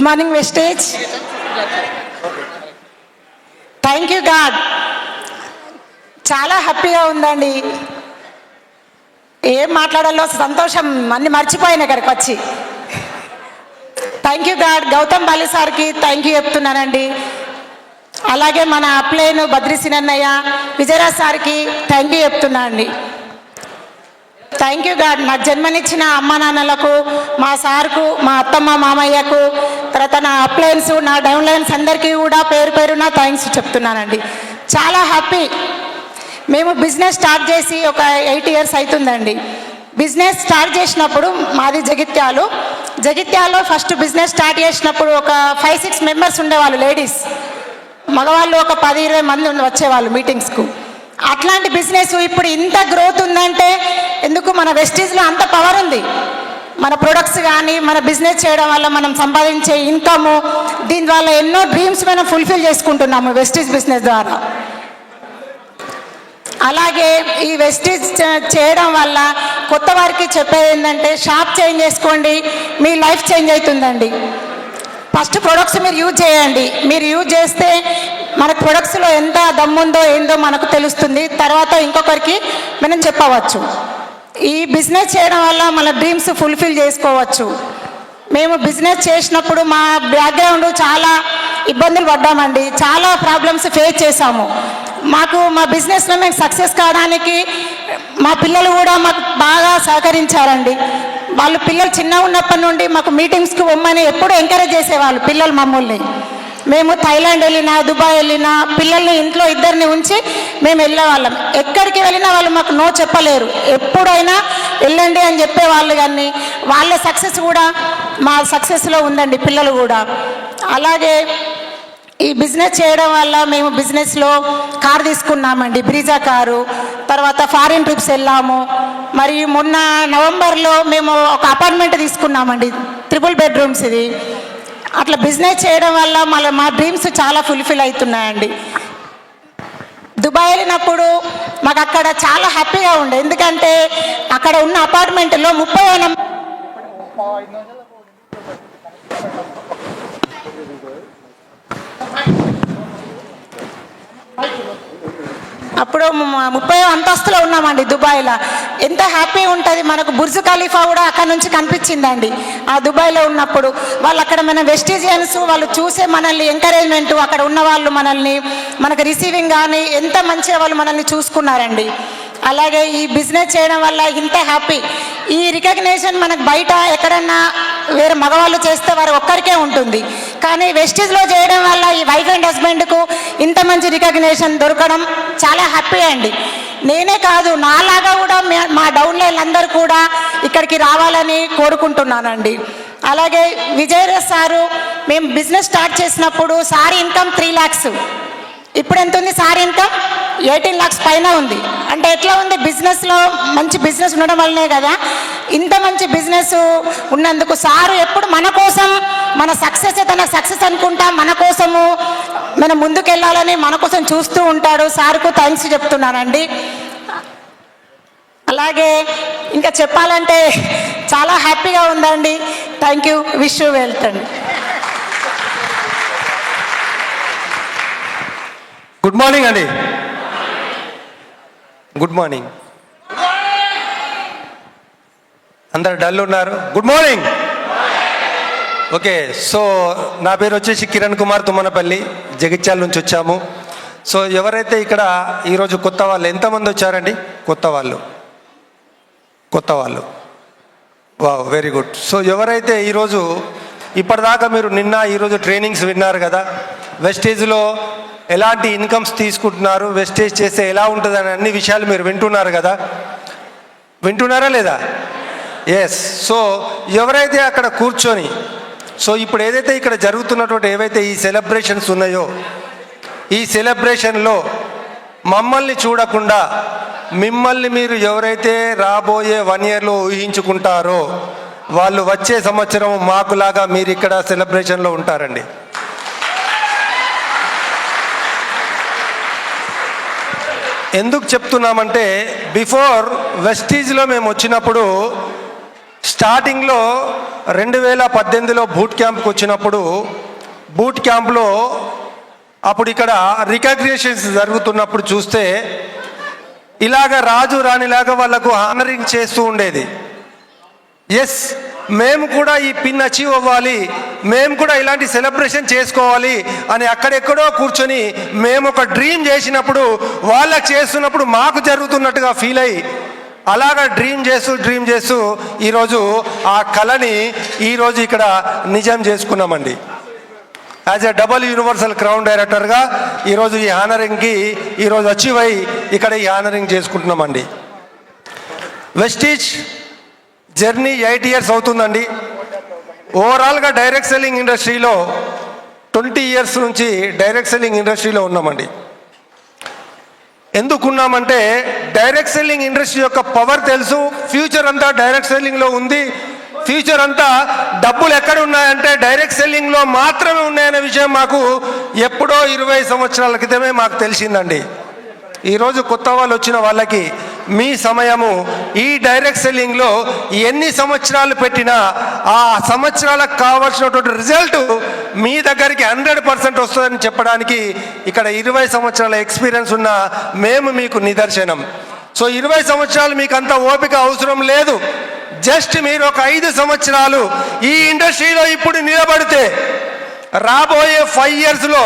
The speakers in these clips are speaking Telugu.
గుడ్ మార్నింగ్ వెస్టేజ్. Thank you God. చాలా హ్యాపీగా ఉందండి. ఏం మాట్లాడాలో సంతోషం అన్ని మర్చిపోయాను ఇక్కడికి వచ్చి. Thank you God. Gautam Bali సార్కి థ్యాంక్ యూ చెప్తున్నానండి. అలాగే మన అప్లైన్ బద్రి సినన్నయ్య, విజయరాజ్ సార్కి థ్యాంక్ యూ చెప్తున్నా అండి. Thank you God. నాకు జన్మనిచ్చిన అమ్మ నాన్నలకు, మా సార్కు, మా అత్తమ్మ మామయ్యకు, తర్వాత నా అప్లయన్స్, నా డౌన్లైన్స్ అందరికీ కూడా పేరు పేరున థ్యాంక్స్ చెప్తున్నానండి. చాలా హ్యాపీ. మేము బిజినెస్ స్టార్ట్ చేసి ఒక 8 years అవుతుందండి. బిజినెస్ స్టార్ట్ చేసినప్పుడు మాది జగిత్యాలలో ఫస్ట్ బిజినెస్ స్టార్ట్ చేసినప్పుడు ఒక 5-6 members ఉండేవాళ్ళు, లేడీస్. మగవాళ్ళు ఒక 10-20 మంది వచ్చేవాళ్ళు మీటింగ్స్కు. అట్లాంటి బిజినెస్ ఇప్పుడు ఇంత గ్రోత్ ఉందంటే ఎందుకు, మన వెస్టీజ్లో అంత పవర్ ఉంది. మన ప్రొడక్ట్స్ కానీ మన బిజినెస్ చేయడం వల్ల మనం సంపాదించే ఇన్కము, దీనివల్ల ఎన్నో డ్రీమ్స్ మనం ఫుల్ఫిల్ చేసుకుంటున్నాము వెస్టీజ్ బిజినెస్ ద్వారా. అలాగే ఈ వెస్టీజ్ చేయడం వల్ల కొత్త వారికి చెప్పేది ఏంటంటే, షాప్ చేంజ్ చేసుకోండి, మీ లైఫ్ చేంజ్ అవుతుందండి. ఫస్ట్ ప్రొడక్ట్స్ మీరు యూజ్ చేయండి. మీరు యూజ్ చేస్తే మన ప్రొడక్ట్స్లో ఎంత దమ్ముందో ఏందో మనకు తెలుస్తుంది. తర్వాత ఇంకొకరికి మనం చెప్పవచ్చు. ఈ బిజినెస్ చేయడం వల్ల మన డ్రీమ్స్ ఫుల్ఫిల్ చేసుకోవచ్చు. మేము బిజినెస్ చేసినప్పుడు మా బ్యాక్గ్రౌండ్ చాలా ఇబ్బందులు పడ్డామండి. చాలా ప్రాబ్లమ్స్ ఫేస్ చేశాము. మాకు మా బిజినెస్లో మేము సక్సెస్ కావడానికి మా పిల్లలు కూడా మాకు బాగా సహకరించారండి. వాళ్ళు పిల్లలు చిన్నగా ఉన్నప్పటి నుండి మాకు మీటింగ్స్కి పొమ్మని ఎప్పుడూ ఎంకరేజ్ చేసేవాళ్ళు పిల్లలు మమ్మల్ని. మేము థైలాండ్ వెళ్ళినా, దుబాయ్ వెళ్ళినా పిల్లల్ని ఇంట్లో 2 ఉంచి మేము వెళ్ళేవాళ్ళం. ఎక్కడికి వెళ్ళినా వాళ్ళు మాకు నో చెప్పలేరు. ఎప్పుడైనా వెళ్ళండి అని చెప్పేవాళ్ళు. కానీ వాళ్ళ సక్సెస్ కూడా మా సక్సెస్లో ఉందండి, పిల్లలు కూడా. అలాగే ఈ బిజినెస్ చేయడం వల్ల మేము బిజినెస్లో కారు తీసుకున్నామండి, బ్రీజా కారు. తర్వాత ఫారిన్ ట్రిప్స్ వెళ్ళాము. మరియు మొన్న నవంబర్లో మేము ఒక అపార్ట్మెంట్ తీసుకున్నామండి, 3 bedrooms ఇది. అట్లా బిజినెస్ చేయడం వల్ల మా డ్రీమ్స్ చాలా ఫుల్ఫిల్ అవుతున్నాయండి. దుబాయ్ వెళ్ళినప్పుడు మాకు అక్కడ చాలా హ్యాపీగా ఉండే. ఎందుకంటే అక్కడ ఉన్న అపార్ట్మెంట్లో 30 అప్పుడు 30వ అంతస్తులో ఉన్నామండి దుబాయ్లో. ఎంత హ్యాపీ ఉంటుంది మనకు. బుర్జ్ ఖలీఫా కూడా అక్కడ నుంచి కనిపించిందండి ఆ దుబాయ్లో ఉన్నప్పుడు. వాళ్ళు అక్కడ మన వెస్టీజియన్స్ వాళ్ళు చూసే మనల్ని ఎంకరేజ్మెంట్, అక్కడ ఉన్న వాళ్ళు మనకు రిసీవింగ్ కానీ ఎంత మంచిగా వాళ్ళు మనల్ని చూసుకున్నారండి. అలాగే ఈ బిజినెస్ చేయడం వల్ల ఇంత హ్యాపీ. ఈ రికగ్నేషన్ మనకు బయట ఎక్కడన్నా వేరే మగవాళ్ళు చేస్తే వారు ఒక్కరికే ఉంటుంది. కానీ వెస్టీజ్లో చేయడం వల్ల ఈ వైఫ్ అండ్ హస్బెండ్కు ఇంత మంచి రికగ్నేషన్ దొరకడం చాలా హ్యాపీ అండి. నేనే కాదు, నాలాగా కూడా మా డౌన్లైన్ అందరూ కూడా ఇక్కడికి రావాలని కోరుకుంటున్నానండి. అలాగే విజయరాజ్ సారు, మేము బిజినెస్ స్టార్ట్ చేసినప్పుడు సార్ ఇన్కమ్ 3 lakhs. ఇప్పుడు ఎంత ఉంది సార్ ఇన్కమ్? 18 lakhs పైన ఉంది. అంటే ఎట్లా ఉంది, బిజినెస్లో మంచి బిజినెస్ ఉండడం వల్లనే కదా ఇంత మంచి బిజినెస్ ఉన్నందుకు. సారు ఎప్పుడు మన కోసం, మన సక్సెస్ తన సక్సెస్ అనుకుంటా మన కోసము మనం ముందుకెళ్ళాలని మన కోసం చూస్తూ ఉంటాడు. సార్కు థ్యాంక్స్ చెప్తున్నానండి. అలాగే ఇంకా చెప్పాలంటే చాలా హ్యాపీగా ఉందండి. Thank you. Wish you wealth అండి. గుడ్ మార్నింగ్ అండి. Good morning. అందరు డల్ ఉన్నారు. Good morning. ఓకే, సో నా పేరు వచ్చేసి కిరణ్ కుమార్ తుమ్మనపల్లి, జగిత్యాల నుంచి వచ్చాము. సో ఎవరైతే ఇక్కడ ఈరోజు కొత్త వాళ్ళు ఎంతమంది వచ్చారండి? కొత్త వాళ్ళు వావ్, వెరీ గుడ్. సో ఎవరైతే ఈరోజు ఇప్పటిదాకా మీరు ఈరోజు ట్రైనింగ్స్ విన్నారు కదా, వెస్టేజ్లో ఎలాంటి ఇన్కమ్స్ తీసుకుంటున్నారు, వెస్టేజ్ చేస్తే ఎలా ఉంటుంది అని అన్ని విషయాలు మీరు వింటున్నారు కదా, వింటున్నారా లేదా? ఎస్. సో ఎవరైతే అక్కడ కూర్చొని, సో ఇప్పుడు ఏదైతే ఇక్కడ జరుగుతున్నటువంటి ఏవైతే ఈ సెలబ్రేషన్స్ ఉన్నాయో, ఈ సెలబ్రేషన్లో మమ్మల్ని చూడకుండా మిమ్మల్ని మీరు ఎవరైతే రాబోయే 1 yearలో ఊహించుకుంటారో వాళ్ళు వచ్చే సంవత్సరం మాకులాగా మీరు ఇక్కడ సెలబ్రేషన్లో ఉంటారండి. ఎందుకు చెప్తున్నామంటే, బిఫోర్ వెస్టీజ్లో మేము వచ్చినప్పుడు స్టార్టింగ్లో 2018లో బూట్ క్యాంప్కి వచ్చినప్పుడు బూట్ క్యాంప్లో అప్పుడు ఇక్కడ రికగ్నిషన్స్ జరుగుతున్నప్పుడు చూస్తే ఇలాగ రాజు రాణిలాగా వాళ్ళకు హానరింగ్ చేస్తూ ఉండేది. ఎస్, మేము కూడా ఈ పిన్ అచీవ్ అవ్వాలి, మేము కూడా ఇలాంటి సెలబ్రేషన్ చేసుకోవాలి అని అక్కడెక్కడో కూర్చొని మేము ఒక డ్రీమ్ చేసినప్పుడు వాళ్ళకి చేస్తున్నప్పుడు మాకు జరుగుతున్నట్టుగా ఫీల్ అయ్యి అలాగా డ్రీమ్ చేస్తూ ఈరోజు ఆ కళని ఈరోజు ఇక్కడ నిజం చేసుకున్నామండి. As a double universal crown డైరెక్టర్గా ఈరోజు ఈ హానరింగ్కి ఈరోజు అచీవ్ అయ్యి ఇక్కడ ఈ హానరింగ్ చేసుకుంటున్నామండి. వెస్టీజ్ జర్నీ 8 years అవుతుందండి. ఓవరాల్గా డైరెక్ట్ సెల్లింగ్ ఇండస్ట్రీలో 20 years నుంచి డైరెక్ట్ సెల్లింగ్ ఇండస్ట్రీలో ఉన్నామండి. ఎందుకున్నామంటే డైరెక్ట్ సెల్లింగ్ ఇండస్ట్రీ యొక్క పవర్ తెలుసు. ఫ్యూచర్ అంతా డైరెక్ట్ సెల్లింగ్లో ఉంది. ఫ్యూచర్ అంతా డబ్బులు ఎక్కడ ఉన్నాయంటే డైరెక్ట్ సెల్లింగ్లో మాత్రమే ఉన్నాయనే విషయం మాకు ఎప్పుడో 20 సంవత్సరాల క్రితమే మాకు తెలిసిందండి. ఈరోజు కొత్త వాళ్ళు వచ్చిన వాళ్ళకి మీ సమయము ఈ డైరెక్ట్ సెల్లింగ్లో ఎన్ని సంవత్సరాలు పెట్టినా ఆ సంవత్సరాలకు కావాల్సినటువంటి రిజల్ట్ మీ దగ్గరికి 100% వస్తుందని చెప్పడానికి ఇక్కడ 20 సంవత్సరాల ఎక్స్పీరియన్స్ ఉన్న మేము మీకు నిదర్శనం. సో 20 సంవత్సరాలు మీకు అంత ఓపిక అవసరం లేదు. జస్ట్ మీరు ఒక 5 సంవత్సరాలు ఈ ఇండస్ట్రీలో ఇప్పుడు నిలబడితే రాబోయే 5 yearsలో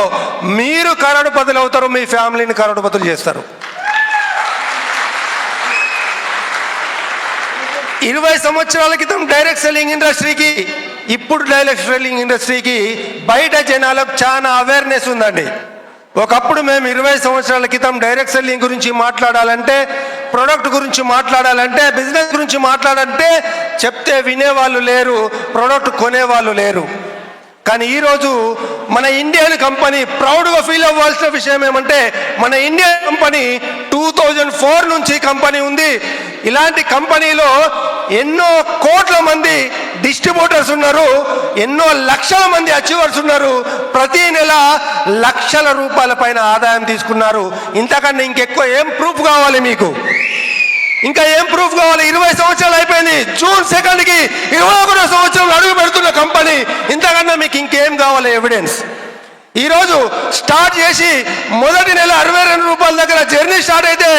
మీరు కరోడుపతులు అవుతారు, మీ ఫ్యామిలీని కరోడుపతులు చేస్తారు. 20 సంవత్సరాల క్రితం డైరెక్ట్ సెల్లింగ్ ఇండస్ట్రీకి ఇప్పుడు డైరెక్ట్ సెల్లింగ్ ఇండస్ట్రీకి బయట జనాలకు చాలా అవేర్నెస్ ఉందండి. ఒకప్పుడు మేము 20 సంవత్సరాల క్రితం డైరెక్ట్ సెల్లింగ్ గురించి మాట్లాడాలంటే, ప్రోడక్ట్ గురించి మాట్లాడాలంటే, బిజినెస్ గురించి మాట్లాడాలంటే చెప్తే వినేవాళ్ళు లేరు, ప్రోడక్ట్ కొనేవాళ్ళు లేరు. కానీ ఈరోజు మన ఇండియన్ కంపెనీ ప్రౌడ్గా ఫీల్ అవ్వాల్సిన విషయం ఏమంటే మన ఇండియన్ కంపెనీ 2004 నుంచి కంపెనీ ఉంది. ఇలాంటి కంపెనీలో ఎన్నో కోట్ల మంది డిస్ట్రిబ్యూటర్స్ ఉన్నారు, ఎన్నో లక్షల మంది అచీవర్స్ ఉన్నారు. ప్రతి నెల లక్షల రూపాయల పైన ఆదాయం తీసుకున్నారు. ఇంతకన్నా ఇంకెక్కువ ఏం ప్రూఫ్ కావాలి మీకు? ఇంకా ఏం ప్రూఫ్ కావాలి? 20 సంవత్సరాలు అయిపోయింది. June 2కి 21వ సంవత్సరంలో అడుగు పెడుతున్న కంపెనీ. ఇంతకన్నా మీకు ఇంకేం కావాలి ఎవిడెన్స్? ఈరోజు స్టార్ట్ చేసి మొదటి నెల 62 రూపాయల దగ్గర జర్నీ స్టార్ట్ అయితే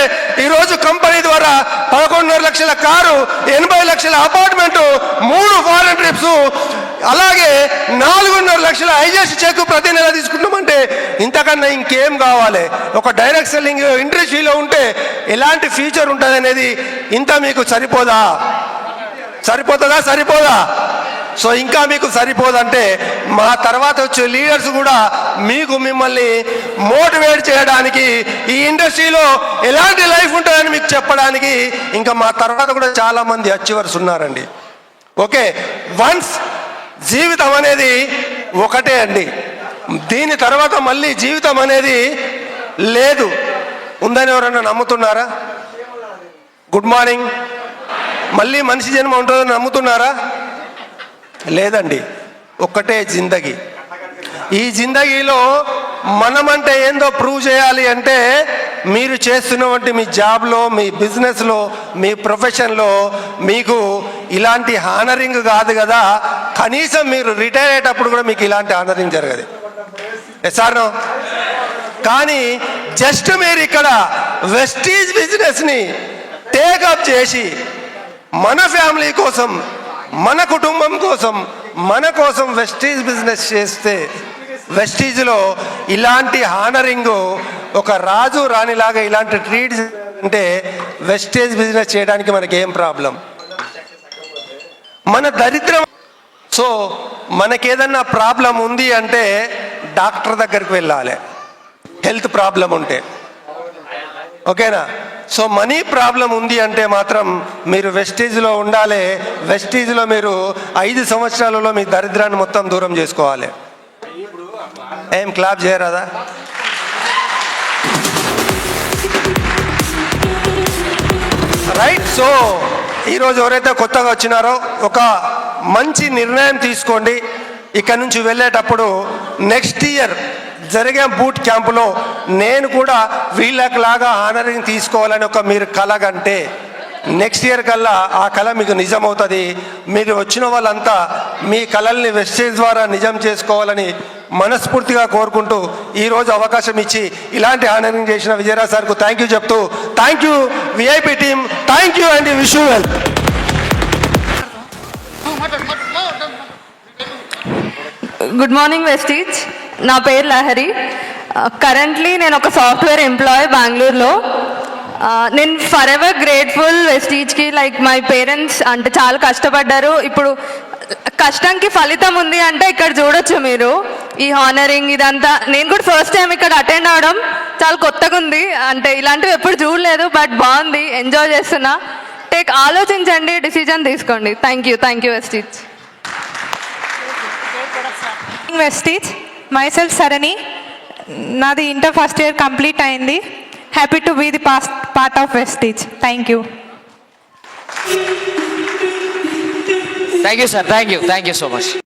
ఈరోజు కంపెనీ ద్వారా 11.5 లక్షల కారు, 80 లక్షల అపార్ట్మెంటు, 3 ఫారెన్ ట్రిప్స్, అలాగే 4.5 లక్షల ఐజెస్ చెక్ ప్రతి నెల తీసుకుంటామంటే ఇంతకన్నా ఇంకేం కావాలి? ఒక డైరెక్ట్ సెల్లింగ్ ఇండస్ట్రీలో ఉంటే ఎలాంటి ఫ్యూచర్ ఉంటుంది అనేది ఇంత మీకు సరిపోదా? సరిపోదా? సో ఇంకా మీకు సరిపోదంటే మా తర్వాత వచ్చే లీడర్స్ కూడా మిమ్మల్ని మోటివేట్ చేయడానికి, ఈ ఇండస్ట్రీలో ఎలాంటి లైఫ్ ఉంటుందని మీకు చెప్పడానికి ఇంకా మా తర్వాత కూడా చాలామంది అచీవర్స్ ఉన్నారండి. ఓకే, వన్స్ జీవితం అనేది ఒకటే అండి. దీని తర్వాత మళ్ళీ జీవితం అనేది లేదు. ఉందని ఎవరన్నా నమ్ముతున్నారా? Good morning. మళ్ళీ మనిషి జన్మ ఉంటుందని నమ్ముతున్నారా? లేదండి. ఒక్కటే జిందగీ. ఈ జిందగీలో మనమంటే ఏందో ప్రూవ్ చేయాలి అంటే మీరు చేస్తున్నటువంటి మీ జాబ్లో, మీ బిజినెస్లో, మీ ప్రొఫెషన్లో మీకు ఇలాంటి హానరింగ్ కాదు కదా, కనీసం మీరు రిటైర్ అయ్యేటప్పుడు కూడా మీకు ఇలాంటి హానరింగ్ జరగదు. ఎస్ఆర్నో? కానీ జస్ట్ మీరు ఇక్కడ వెస్టీజ్ బిజినెస్ని టేకప్ చేసి మన ఫ్యామిలీ కోసం, మన కుటుంబం కోసం, మన కోసం వెస్టీజ్ బిజినెస్ చేస్తే వెస్టీజ్లో ఇలాంటి హానరింగ్ ఒక రాజు రాణిలాగా ఇలాంటి ట్రీట్స్ అంటే వెస్టేజ్ బిజినెస్ చేయడానికి మనకి ఏం ప్రాబ్లం? మన దరిద్రం. సో మనకేదన్నా ప్రాబ్లం ఉంది అంటే డాక్టర్ దగ్గరికి వెళ్ళాలి, హెల్త్ ప్రాబ్లం ఉంటే. ఓకేనా? సో మనీ ప్రాబ్లం ఉంది అంటే మాత్రం మీరు వెస్టీజ్లో ఉండాలి. వెస్టీజ్లో మీరు 5 సంవత్సరాలలో మీ దరిద్రాన్ని మొత్తం దూరం చేసుకోవాలి. ఏం క్లాప్ చేయరాదా? రైట్. సో ఈరోజు ఎవరైతే కొత్తగా వచ్చినారో ఒక మంచి నిర్ణయం తీసుకోండి. ఇక్కడ నుంచి వెళ్ళేటప్పుడు నెక్స్ట్ ఇయర్ జరిగే బూట్ క్యాంపులో నేను కూడా వీళ్ళకి లాగా హానరింగ్ తీసుకోవాలని ఒక మీరు కలగంటే నెక్స్ట్ ఇయర్ కల్లా ఆ కళ మీకు నిజమవుతుంది. మీరు వచ్చిన వాళ్ళంతా మీ కళల్ని వెస్టేజ్ ద్వారా నిజం చేసుకోవాలని మనస్ఫూర్తిగా కోరుకుంటూ ఈరోజు అవకాశం ఇచ్చి ఇలాంటి హానరింగ్ చేసిన విజయరాజ్ సార్కు థ్యాంక్ యూ చెప్తూ, thank you VIP team, thank you and wish you well. Good morning Vestige. నా పేరు లహరి. కరెంట్లీ నేను ఒక సాఫ్ట్వేర్ ఎంప్లాయ్ బెంగళూరులో. నేను ఫర్ ఎవర్ గ్రేట్ఫుల్ వెస్టీజ్కి. లైక్ మై పేరెంట్స్ అంటే చాలా కష్టపడ్డారు. ఇప్పుడు కష్టంకి ఫలితం ఉంది అంటే ఇక్కడ చూడొచ్చు మీరు ఈ హానరింగ్ ఇదంతా. నేను కూడా ఫస్ట్ టైం ఇక్కడ అటెండ్ అవ్వడం చాలా కొత్తగా ఉంది. అంటే ఇలాంటివి ఎప్పుడు చూడలేదు, బట్ బాగుంది, ఎంజాయ్ చేస్తున్నా. ఆలోచించండి, డిసిజన్ తీసుకోండి. Thank you Vestige. Vestige. Myself Sarani. నాది ఇంటర్ ఫస్ట్ ఇయర్ కంప్లీట్ అయింది. Happy to be the part of Vestige. Thank you. Thank you sir, thank you so much.